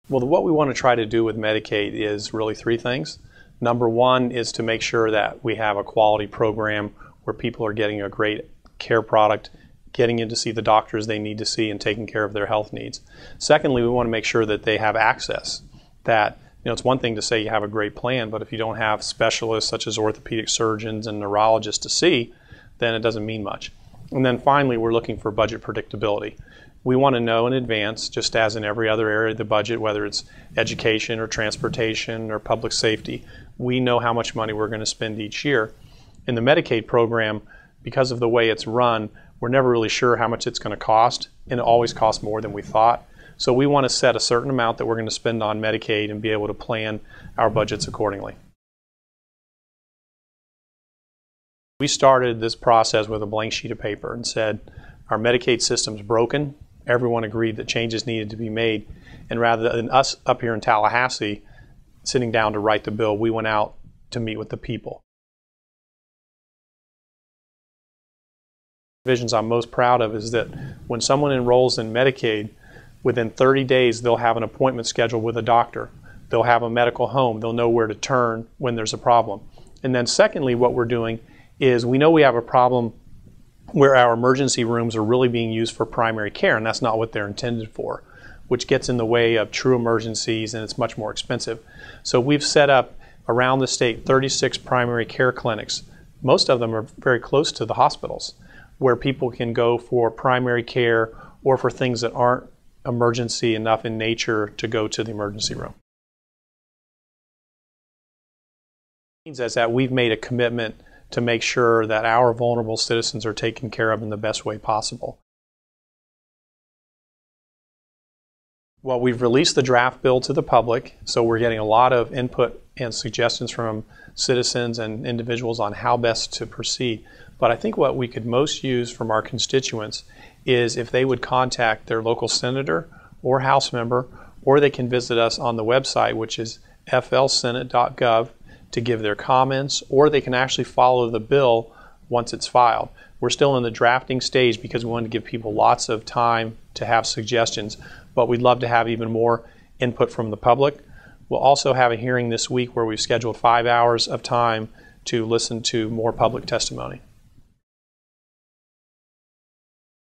Well, what we want to try to do with Medicaid is really three things. Number one is to make sure that we have a quality program where people are getting a great care product, getting in to see the doctors they need to see, and taking care of their health needs. Secondly, we want to make sure that they have access. That, it's one thing to say you have a great plan, but if you don't have specialists such as orthopedic surgeons and neurologists to see, then it doesn't mean much. And then finally, we're looking for budget predictability. We want to know in advance, just as in every other area of the budget, whether it's education or transportation or public safety, we know how much money we're going to spend each year. In the Medicaid program, because of the way it's run, we're never really sure how much it's going to cost, and it always costs more than we thought. So we want to set a certain amount that we're going to spend on Medicaid and be able to plan our budgets accordingly. We started this process with a blank sheet of paper and said, our Medicaid system's broken. Everyone agreed that changes needed to be made. And rather than us up here in Tallahassee sitting down to write the bill, we went out to meet with the people. The visions I'm most proud of is that when someone enrolls in Medicaid, within 30 days they'll have an appointment scheduled with a doctor. They'll have a medical home. They'll know where to turn when there's a problem. And then secondly, what we're doing is we know we have a problem where our emergency rooms are really being used for primary care, and that's not what they're intended for, which gets in the way of true emergencies, and it's much more expensive. So we've set up around the state 36 primary care clinics. Most of them are very close to the hospitals, where people can go for primary care or for things that aren't emergency enough in nature to go to the emergency room. What it means is that we've made a commitment to make sure that our vulnerable citizens are taken care of in the best way possible. Well, we've released the draft bill to the public, so we're getting a lot of input and suggestions from citizens and individuals on how best to proceed. But I think what we could most use from our constituents is if they would contact their local senator or House member, or they can visit us on the website, which is flsenate.gov, to give their comments, or they can actually follow the bill once it's filed. We're still in the drafting stage because we want to give people lots of time to have suggestions, but we'd love to have even more input from the public. We'll also have a hearing this week where we've scheduled 5 hours of time to listen to more public testimony.